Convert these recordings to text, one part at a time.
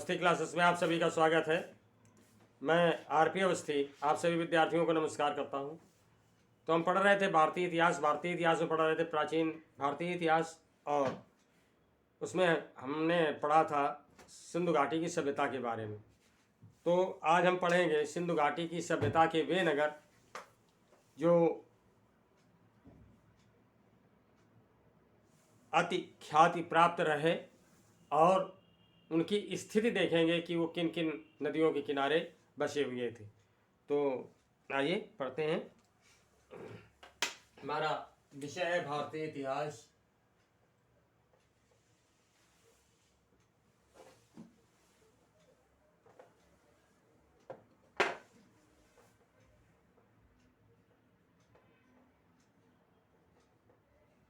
Awasthi classes में आप सभी का स्वागत है। मैं आरपी अवस्थी आप सभी विद्यार्थियों को नमस्कार करता हूं। तो हम पढ़ रहे थे भारतीय इतिहास में पढ़ रहे थे प्राचीन भारतीय इतिहास, और उसमें हमने पढ़ा था सिंधु घाटी की सभ्यता के बारे में। तो आज हम पढ़ेंगे सिंधु घाटी की सभ्यता के वे नगर जो अति ख्याति प्राप्त रहे, और उनकी स्थिति देखेंगे कि वो किन किन नदियों के किनारे बसे हुए थे। तो आइए पढ़ते हैं। हमारा विषय है भारतीय इतिहास।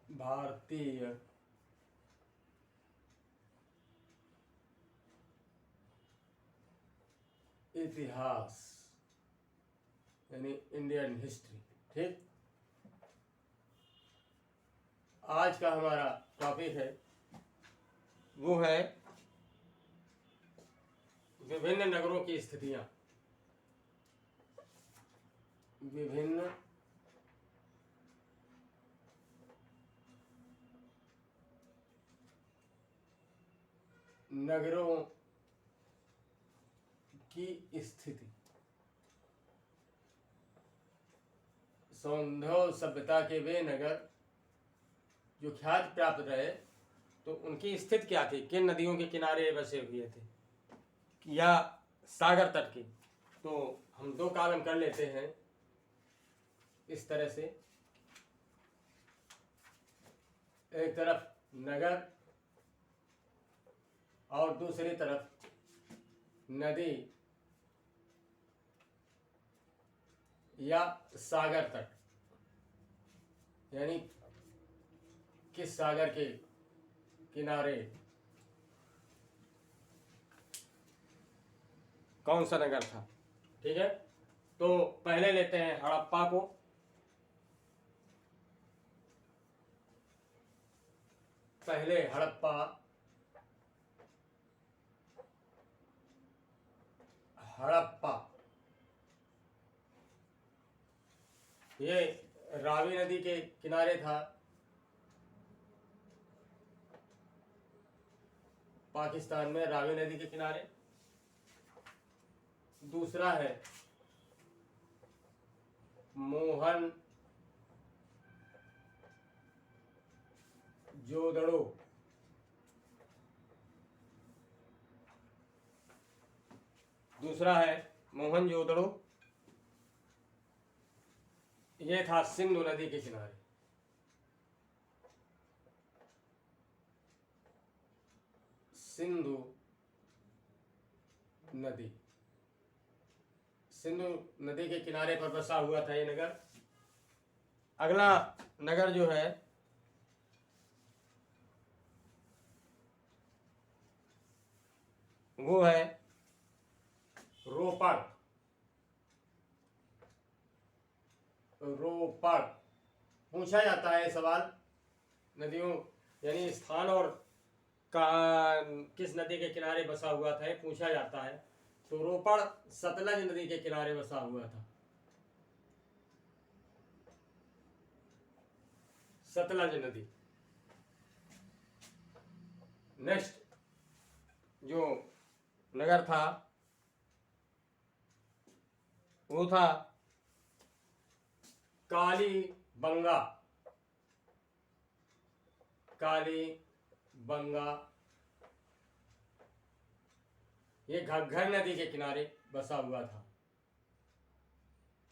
भारतीय इतिहास यानी इंडियन हिस्ट्री। ठीक, आज का हमारा टॉपिक है वो है विभिन्न नगरों की स्थितियां। विभिन्न नगरों की स्थिति। सौंधव सभ्यता के वे नगर जो ख्याति प्राप्त रहे, तो उनकी स्थिति क्या थी, किन नदियों के किनारे बसे हुए थे या सागर तट की। तो हम दो कॉलम कर लेते हैं इस तरह से, एक तरफ नगर और दूसरी तरफ नदी या सागर तट, यानी किस सागर के किनारे कौन सा नगर था। ठीक है, तो पहले लेते हैं हड़प्पा को। पहले हड़प्पा ये रावी नदी के किनारे था, पाकिस्तान में रावी नदी के किनारे। दूसरा है मोहन जोदड़ो। ये था सिंधु नदी के किनारे। सिंधु नदी के किनारे पर बसा हुआ था ये नगर। अगला नगर जो है वो है रोपड़। पूछा जाता है सवाल, नदियों यानी स्थान और का किस नदी के किनारे बसा हुआ था, ये पूछा जाता है। तो रोपड़ सतलज नदी के किनारे बसा हुआ था। सतलज नदी। नेक्स्ट जो नगर था वो था कालीबंगा। ये घग्घर नदी के किनारे बसा हुआ था।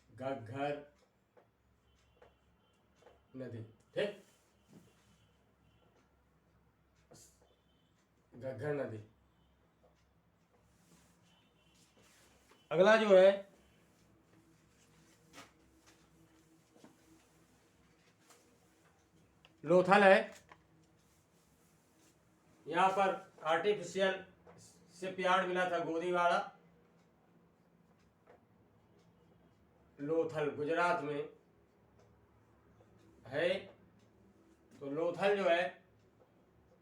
घग्घर नदी। ठीक, घग्घर नदी। अगला जो है लोथल है। यहां पर आर्टिफिशियल शिपयार्ड मिला था गोदीवाड़ा। लोथल गुजरात में है। तो लोथल जो है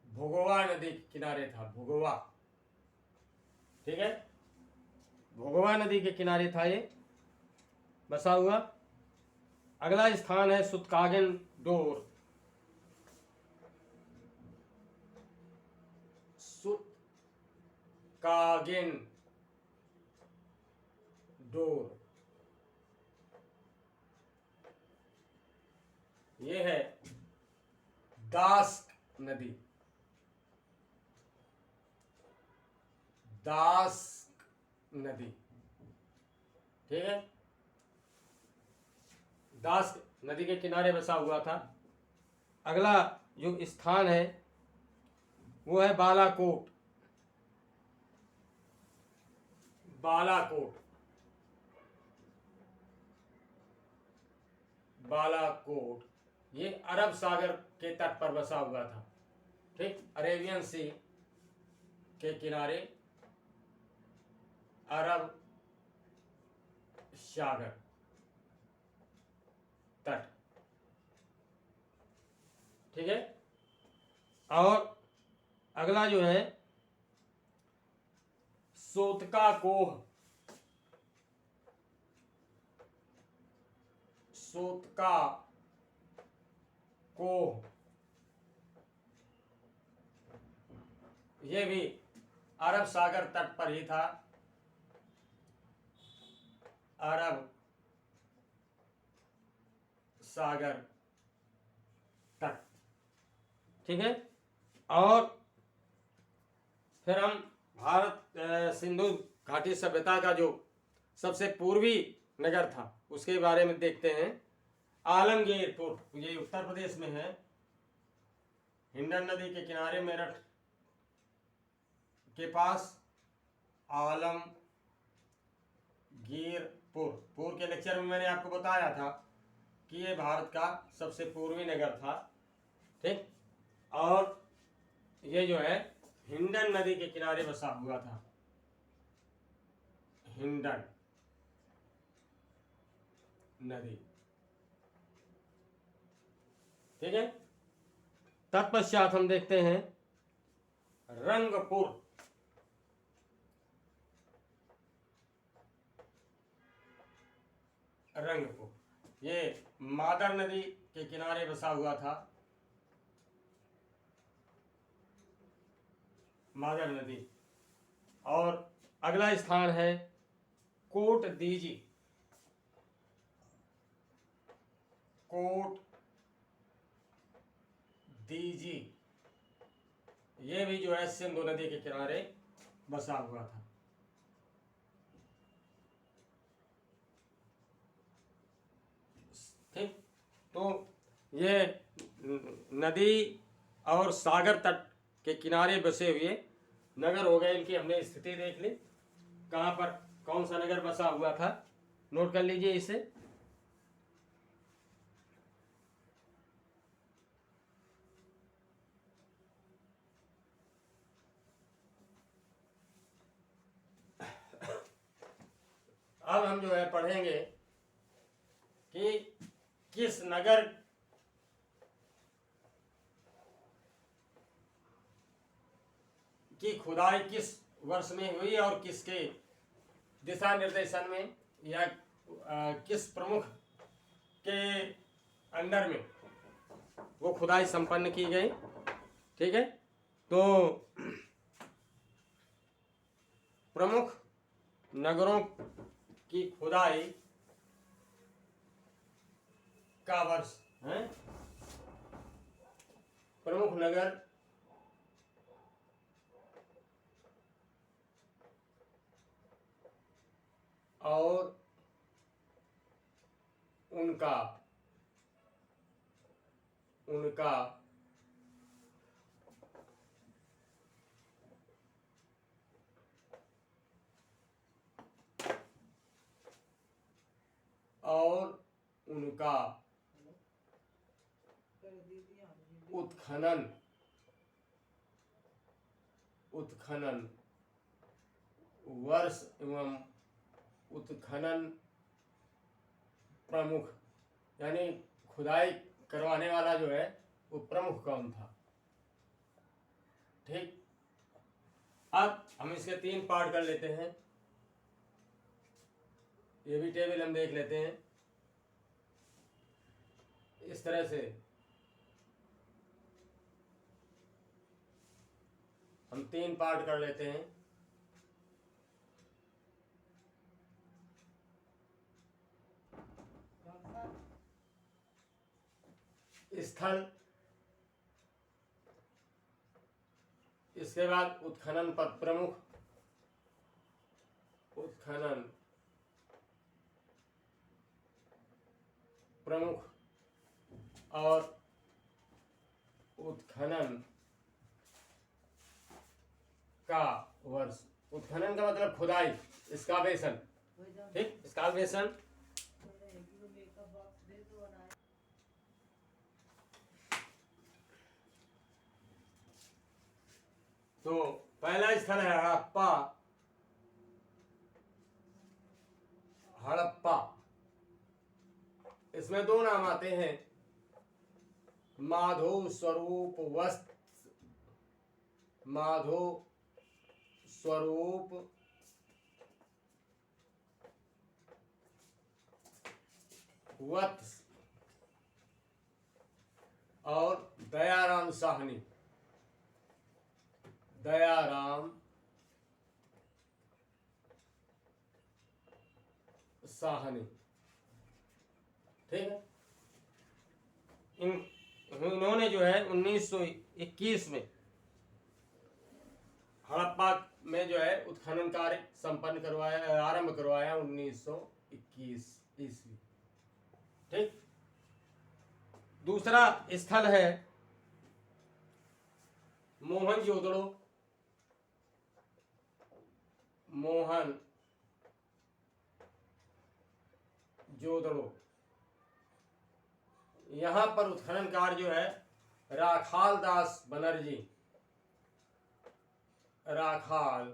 भुगोवा नदी के किनारे था। भुगोवा ठीक है, भोगवा नदी के किनारे था ये बसा हुआ। अगला स्थान है सुतकागन डोर। सुतकागन डोर ये है दास्क नदी, दास्क नदी, ठीक है, दास्क नदी के किनारे बसा हुआ था। अगला जो स्थान है वो है बालाकोट। बालाकोट, बालाकोट ये अरब सागर के तट पर बसा हुआ था, ठीक, अरेबियन सी के किनारे अरब सागर तट, ठीक है। और अगला जो है सोतका कोह। सोतका कोह ये भी अरब सागर तट पर ही था, अरब सागर तट, ठीक है। और फिर हम भारत सिंधु घाटी सभ्यता का जो सबसे पूर्वी नगर था उसके बारे में देखते हैं। आलमगीरपुर, ये उत्तर प्रदेश में है, हिंडन नदी के किनारे मेरठ के पास आलमगीरपुर। पूर्व के लेक्चर में मैंने आपको बताया था कि ये भारत का सबसे पूर्वी नगर था, ठीक। और ये जो है हिंडन नदी के किनारे बसा हुआ था, हिंडन नदी, ठीक है। तत्पश्चात हम देखते हैं रंगपुर। रंगपुर ये मादर नदी के किनारे बसा हुआ था, मादर नदी। और अगला स्थान है कोट दीजी। कोट दीजी ये भी जो है सिंधु नदी के किनारे बसा हुआ था, ठीक। तो ये नदी और सागर तट के किनारे बसे हुए नगर हो गए। इनकी हमने स्थिति देख ली, कहाँ पर कौन सा नगर बसा हुआ था, नोट कर लीजिए इसे। अब हम जो है पढ़ेंगे कि किस नगर की खुदाई किस वर्ष में हुई और किसके दिशा निर्देशन में या किस प्रमुख के अंडर में वो खुदाई संपन्न की गई, ठीक है। तो प्रमुख नगरों की खुदाई का वर्ष है, प्रमुख नगर और उनका उत्खनन वर्ष एवं उत्खनन प्रमुख, यानी खुदाई करवाने वाला जो है वो प्रमुख कौन था, ठीक। अब हम इसके 3 पार्ट कर लेते हैं। ये भी टेबल हम देख लेते हैं इस तरह से। हम 3 पार्ट कर लेते हैं। स्थल, इसके बाद उत्खनन पद प्रमुख, उत्खनन प्रमुख और उत्खनन का वर्ष। उत्खनन का मतलब खुदाई, एक्सकावेशन, ठीक, एक्सकावेशन। तो पहला स्थल है हड़प्पा। हड़प्पा, इसमें 2 नाम आते हैं, माधो स्वरूप वस्त, माधो स्वरूप वत्स और दयाराम साहनी, दयाराम साहनी, ठीक है। इन्होंने जो है 1921 में हड़प्पा में जो है उत्खनन कार्य संपन्न करवाया, आरंभ करवाया 1921 ईस्वी, ठीक। दूसरा स्थल है मोहनजोदड़ो। मोहनजोदड़ो, यहां पर उत्खनन कार्य जो है राखाल दास बनर्जी, राखाल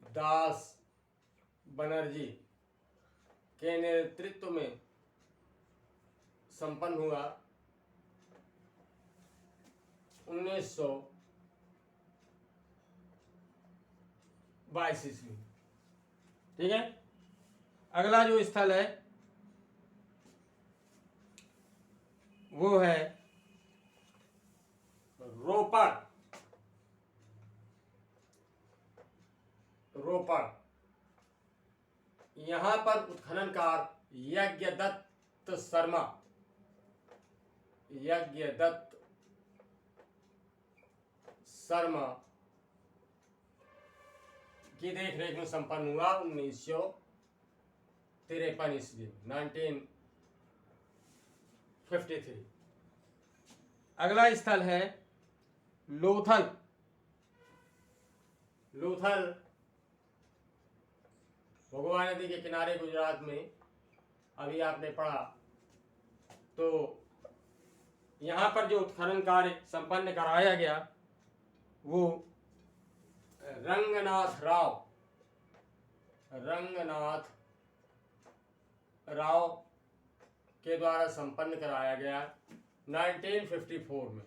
दास बनर्जी के नेतृत्व में संपन्न हुआ 1922 ईस्वी, ठीक है। अगला जो स्थल है वो है रोपड़। रोपड़, यहां पर उत्खननकार यज्ञदत्त शर्मा, यज्ञदत्त शर्मा की देखरेख में संपन्न हुआ 1953 ईस्वी, 1953। अगला स्थल है लोथल। लोथल भगवा नदी के किनारे गुजरात में, अभी आपने पढ़ा। तो यहाँ पर जो उत्खनन कार्य संपन्न कराया गया वो रंगनाथ राव के द्वारा संपन्न कराया गया 1954 में,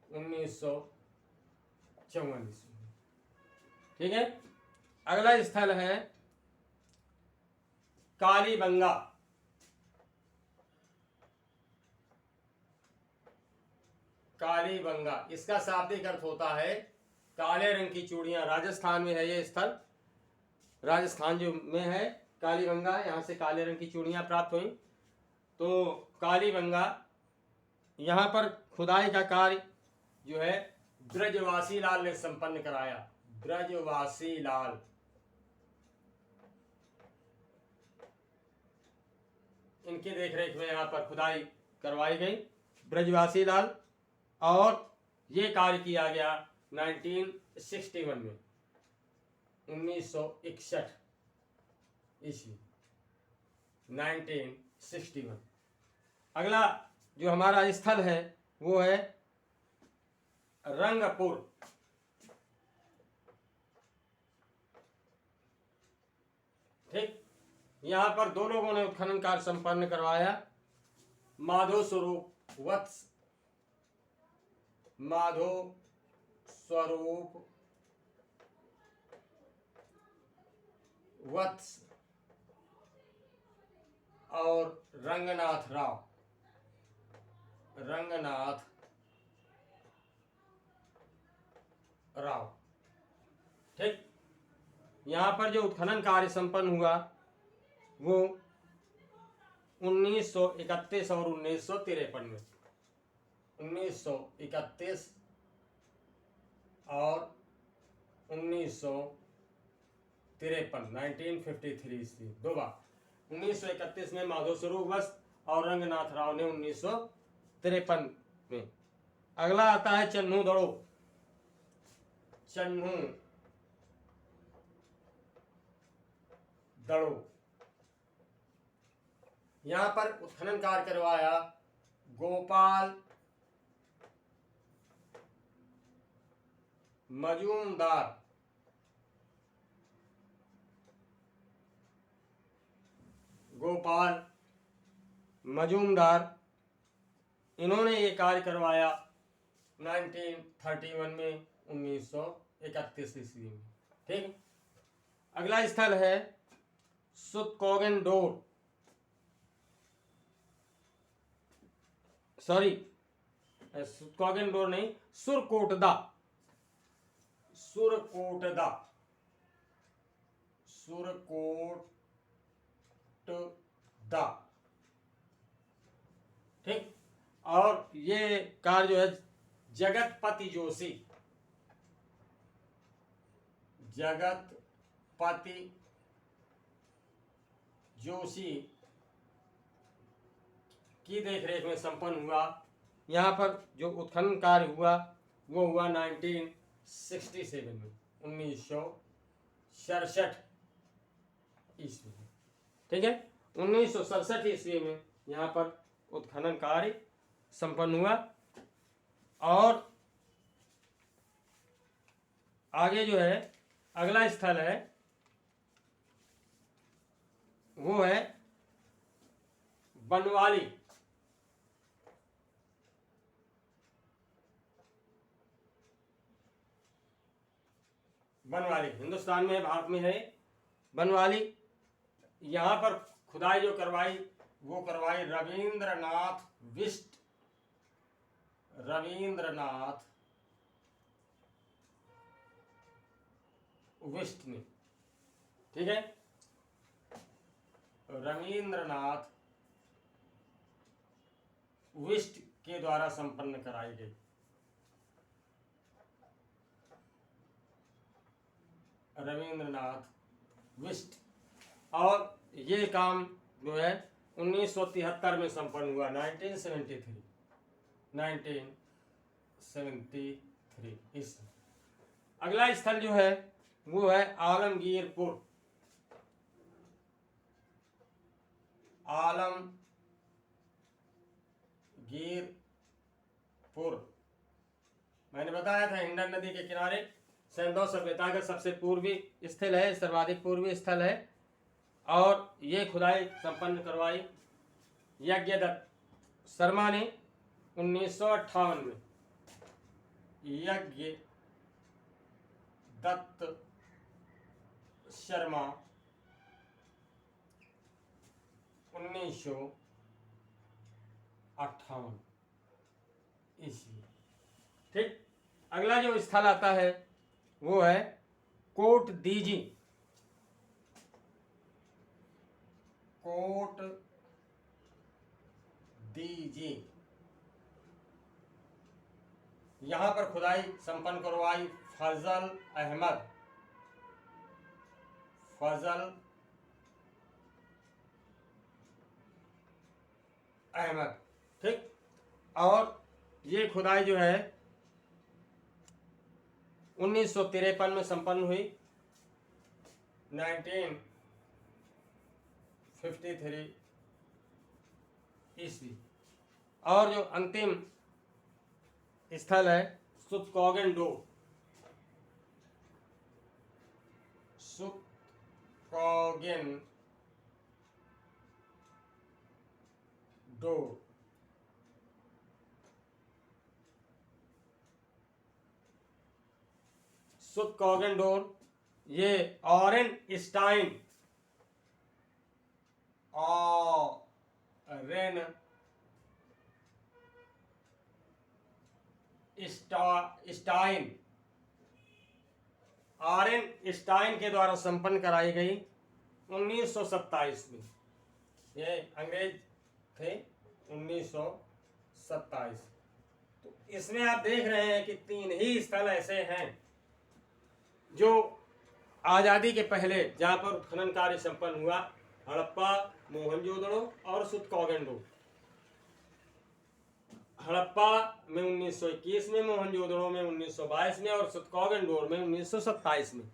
1954 ईस्वी, ठीक है। अगला स्थल है कालीबंगा। कालीबंगा, इसका शाब्दिक अर्थ होता है काले रंग की चूड़ियां। राजस्थान में है ये स्थल, राजस्थान जो में है कालीबंगा, यहाँ से काले रंग की चूड़ियां प्राप्त हुई। तो कालीबंगा, यहाँ पर खुदाई का कार्य जो है ब्रजवासी लाल ने संपन्न कराया। ब्रजवासी लाल, इनकी देखरेख में यहाँ पर खुदाई करवाई गई, ब्रजवासी लाल। और ये कार्य किया गया 1961 में, 1961 ईस्वी, 1961। अगला जो हमारा स्थल है वो है रंगपुर। ठीक, यहाँ पर 2 लोगों ने उत्खनन कार्य संपन्न करवाया, माधो स्वरूप स्वरूप वत्स और रंगनाथ राव। ठीक, यहाँ पर जो उत्खनन कार्य संपन्न हुआ वो 1931 और 1953 में। 1931 और 1953 ईस्वी, दो बार। 1931 में माधव स्वरूप वत्स और रंगनाथ राव ने 1953 में। अगला आता है चन्नू दड़ो। यहां पर उत्खनन कार्य करवाया गोपाल मजूमदार। इन्होंने ये कार्य करवाया 1931 में, 1931 ईस्वी में। ठीक, अगला स्थल है सुरकोगेनडोर, सुरकोगेनडोर नहीं, सुरकोटदा। ठीक, और ये कार्य जो है जगतपति जोशी की देखरेख में संपन्न हुआ। यहाँ पर जो उत्खनन कार्य हुआ वो हुआ 1967 में, 1967 ईस्वी में। ठीक है, 1967 ईस्वी में यहाँ पर उत्खनन कार्य संपन्न हुआ। और आगे जो है अगला स्थल है वो है बनवाली। हिंदुस्तान में, भारत में है बनवाली। यहाँ पर खुदाई जो करवाई वो करवाई रविंद्रनाथ विष्ट ने। ठीक है, रविंद्रनाथ विष्ट के द्वारा संपन्न कराई गई। रविंद्रनाथ विष्ट। और ये काम जो है 1973 में संपन्न हुआ, 1973 इस। अगला स्थल जो है वो है आलमगीरपुर। मैंने बताया था हिंडन नदी के किनारे सिंधु सभ्यता का सबसे पूर्वी स्थल है, सर्वाधिक पूर्वी स्थल है। और ये खुदाई संपन्न करवाई यज्ञदत्त शर्मा ने 1958 में। यज्ञदत्त शर्मा 1958 ईस्वी। ठीक, अगला जो स्थल आता है वो है कोट दीजी। यहां पर खुदाई संपन्न करवाई फजल अहमद। ठीक, और ये खुदाई जो है 1953 में संपन्न हुई, 1953 ईस्वी। और जो अंतिम स्थल है सुरकोगेनडोर। सुतकॉगेनडोर, ये ऑरेन स्टाइन, ऑरेन स्टाइन, ऑरेन स्टाइन के द्वारा संपन्न कराई गई 1927 में। ये अंग्रेज थे 1927। तो इसमें आप देख रहे हैं कि 3 ही स्थल ऐसे हैं जो आज़ादी के पहले जहाँ पर उत्खनन कार्य संपन्न हुआ, हड़प्पा, मोहनजोदड़ो और सुतकॉगेनडोर। हड़प्पा में 1921 में, मोहनजोदड़ो में 1922 में और सुतकॉगेनडोर में 1927 में।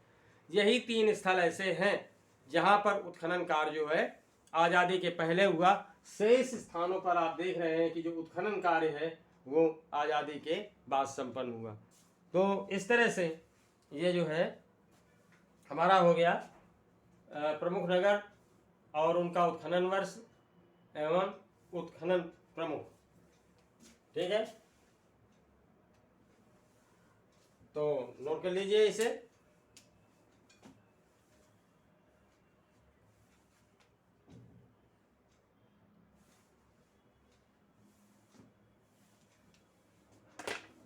यही 3 स्थल ऐसे हैं जहां पर उत्खनन कार्य जो है आज़ादी के पहले हुआ। शेष स्थानों पर आप देख रहे हैं कि जो उत्खनन कार्य है वो आज़ादी के बाद संपन्न हुआ। तो इस तरह से ये जो है हमारा हो गया प्रमुख नगर और उनका उत्खनन वर्ष एवं उत्खनन प्रमुख। ठीक है, तो नोट कर लीजिए इसे।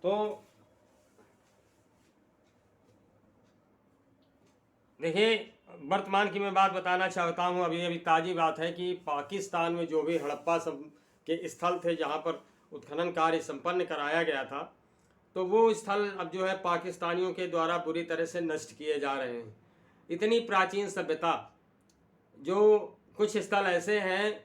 तो देखिए, वर्तमान की मैं बात बताना चाहता हूँ। अभी ताज़ी बात है कि पाकिस्तान में जो भी हड़प्पा सब के स्थल थे जहाँ पर उत्खनन कार्य संपन्न कराया गया था, तो वो स्थल अब जो है पाकिस्तानियों के द्वारा बुरी तरह से नष्ट किए जा रहे हैं। इतनी प्राचीन सभ्यता, जो कुछ स्थल ऐसे हैं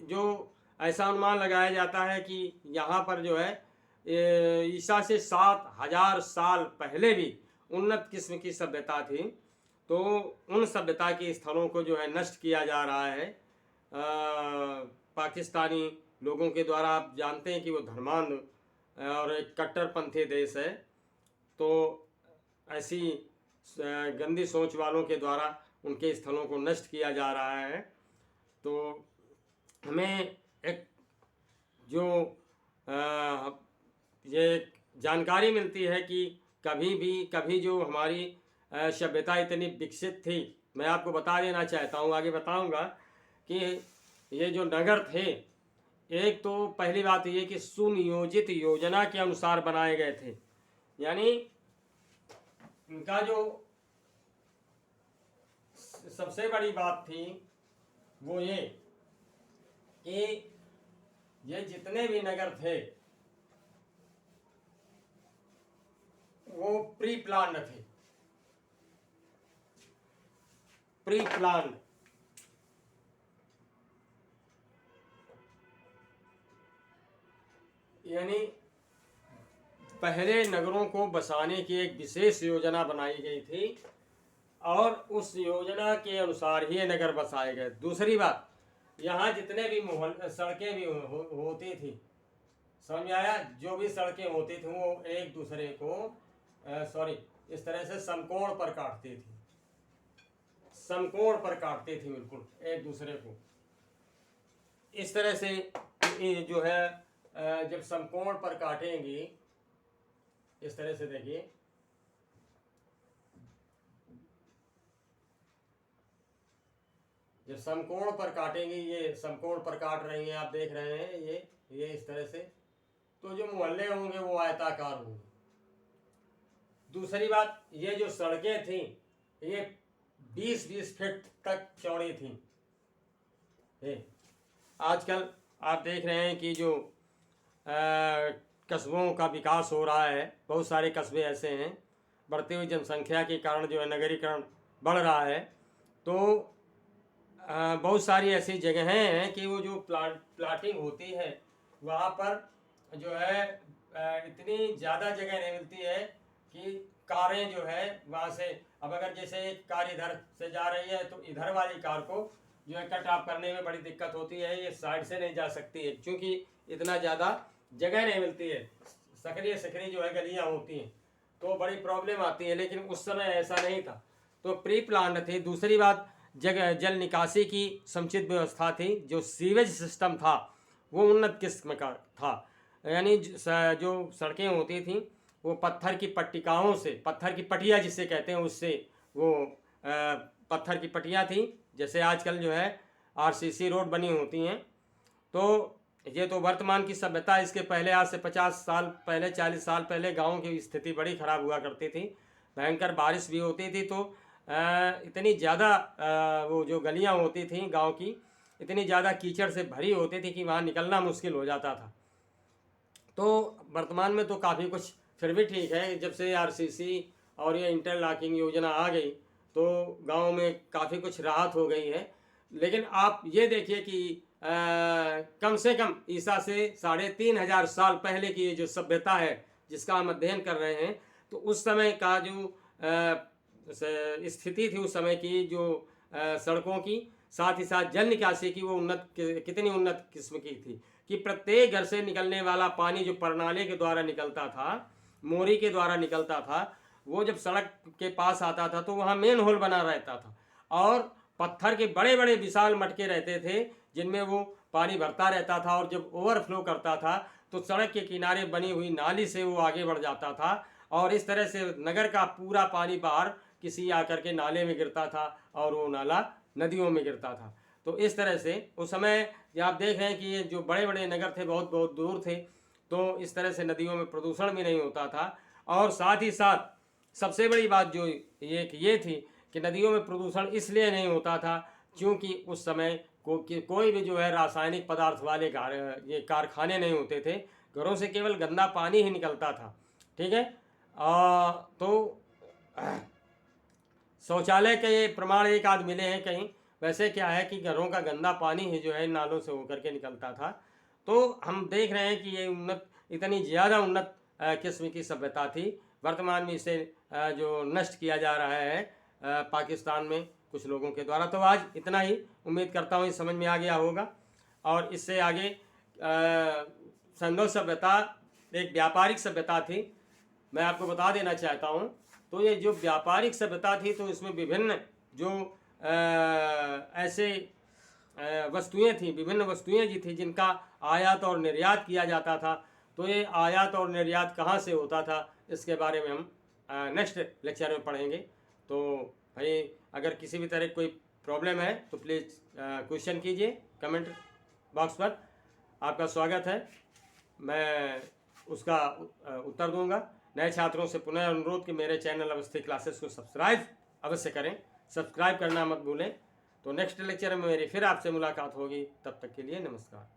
जो ऐसा अनुमान लगाया जाता है कि यहाँ पर जो है ईसा से 7000 साल पहले भी उन्नत किस्म की सभ्यता थी। तो उन सभ्यता के स्थलों को जो है नष्ट किया जा रहा है पाकिस्तानी लोगों के द्वारा। आप जानते हैं कि वो धर्मांध और एक कट्टरपंथी देश है, तो ऐसी गंदी सोच वालों के द्वारा उनके स्थलों को नष्ट किया जा रहा है। तो हमें एक जो ये जानकारी मिलती है कि कभी जो हमारी सभ्यता इतनी विकसित थी, मैं आपको बता देना चाहता हूँ, आगे बताऊँगा कि ये जो नगर थे, एक तो पहली बात ये कि सुनियोजित योजना के अनुसार बनाए गए थे। यानी इनका जो सबसे बड़ी बात थी वो ये कि ये जितने भी नगर थे वो प्री प्लान्ड थे। प्री प्लान्ड यानी पहले नगरों को बसाने की एक विशेष योजना बनाई गई थी और उस योजना के अनुसार ही नगर बसाए गए। दूसरी बात, यहाँ जितने भी सड़कें भी होती थी, समझ आया, जो भी सड़कें होती थी वो एक दूसरे को इस तरह से समकोण पर काटती थी, समकोण पर काटती थी बिल्कुल एक दूसरे को। इस तरह से जो है जब समकोण पर काटेंगी, इस तरह से देखिए, जब समकोण पर काटेंगे, ये समकोण पर काट रही हैं, आप देख रहे हैं ये इस तरह से, तो जो मोहल्ले होंगे वो आयताकार होंगे। दूसरी बात, ये जो सड़कें थी ये 20-20 फीट तक चौड़ी थी। आजकल आप देख रहे हैं कि जो कस्बों का विकास हो रहा है, बहुत सारे कस्बे ऐसे हैं, बढ़ती हुई जनसंख्या के कारण जो है नगरीकरण बढ़ रहा है। तो बहुत सारी ऐसी जगहें हैं कि वो जो प्लाटिंग होती है वहाँ पर जो है इतनी ज़्यादा जगह नहीं मिलती है कि कारें जो है वहाँ से, अब अगर जैसे एक कार इधर से जा रही है तो इधर वाली कार को जो है कट ऑफ करने में बड़ी दिक्कत होती है, ये साइड से नहीं जा सकती है क्योंकि इतना ज़्यादा जगह नहीं मिलती है, सकरी जो है गलियाँ होती हैं, तो बड़ी प्रॉब्लम आती है। लेकिन उस समय ऐसा नहीं था, तो प्री प्लान्ड थे। दूसरी बात, जल निकासी की समुचित व्यवस्था थी, जो सीवेज सिस्टम था वो उन्नत किस्म का था। यानी जो सड़कें होती थी वो पत्थर की पट्टिकाओं से, पत्थर की पटिया जिसे कहते हैं, उससे वो पत्थर की पटियाँ थी, जैसे आजकल जो है आरसीसी रोड बनी होती हैं। तो ये तो वर्तमान की सभ्यता। इसके पहले आज से 50 साल पहले, 40 साल पहले गाँव की स्थिति बड़ी ख़राब हुआ करती थी, भयंकर बारिश भी होती थी तो इतनी ज़्यादा वो जो गलियाँ होती थी गांव की, इतनी ज़्यादा कीचड़ से भरी होती थी कि वहाँ निकलना मुश्किल हो जाता था। तो वर्तमान में तो काफ़ी कुछ फिर भी ठीक है, जब से आरसीसी और ये इंटरलॉकिंग योजना आ गई तो गांव में काफ़ी कुछ राहत हो गई है। लेकिन आप ये देखिए कि कम से कम ईसा से 3500 साल पहले की ये जो सभ्यता है जिसका हम अध्ययन कर रहे हैं, तो उस समय का जो स्थिति थी, उस समय की जो सड़कों की, साथ ही साथ जल निकासी की, वो कितनी उन्नत किस्म की थी कि प्रत्येक घर से निकलने वाला पानी जो प्रणाली के द्वारा निकलता था, मोरी के द्वारा निकलता था, वो जब सड़क के पास आता था तो वहाँ मेन होल बना रहता था और पत्थर के बड़े बड़े विशाल मटके रहते थे जिनमें वो पानी भरता रहता था और जब ओवरफ्लो करता था तो सड़क के किनारे बनी हुई नाली से वो आगे बढ़ जाता था और इस तरह से नगर का पूरा पानी बाहर किसी आकर के नाले में गिरता था और वो नाला नदियों में गिरता था। तो इस तरह से उस समय आप देख रहे हैं कि ये जो बड़े बड़े नगर थे बहुत बहुत दूर थे, तो इस तरह से नदियों में प्रदूषण भी नहीं होता था। और साथ ही साथ सबसे बड़ी बात जो ये थी कि नदियों में प्रदूषण इसलिए नहीं होता था क्योंकि उस समय कोई भी जो है रासायनिक पदार्थ वाले ये कारखाने नहीं होते थे, घरों से केवल गंदा पानी ही निकलता था। ठीक है। तो शौचालय के प्रमाण एक आध मिले हैं कहीं, वैसे क्या है कि घरों का गंदा पानी ही जो है नालों से होकर के निकलता था। तो हम देख रहे हैं कि ये इतनी ज़्यादा उन्नत किस्म की सभ्यता थी। वर्तमान में इसे जो नष्ट किया जा रहा है पाकिस्तान में कुछ लोगों के द्वारा। तो आज इतना ही, उम्मीद करता हूँ ये समझ में आ गया होगा। और इससे आगे सिंधु सभ्यता एक व्यापारिक सभ्यता थी, मैं आपको बता देना चाहता हूँ। तो ये जो व्यापारिक सभ्यता थी तो इसमें विभिन्न जो ऐसे वस्तुएं थी, विभिन्न वस्तुएं जी थी जिनका आयात और निर्यात किया जाता था। तो ये आयात और निर्यात कहाँ से होता था इसके बारे में हम नेक्स्ट लेक्चर में पढ़ेंगे। तो भाई अगर किसी भी तरह कोई प्रॉब्लम है तो प्लीज़ क्वेश्चन कीजिए कमेंट बॉक्स पर, आपका स्वागत है, मैं उसका उत्तर दूंगा। नए छात्रों से पुनः अनुरोध कि मेरे चैनल अवस्थी क्लासेस को सब्सक्राइब अवश्य करें, सब्सक्राइब करना मत भूलें। तो नेक्स्ट लेक्चर में मेरी फिर आपसे मुलाकात होगी, तब तक के लिए नमस्कार।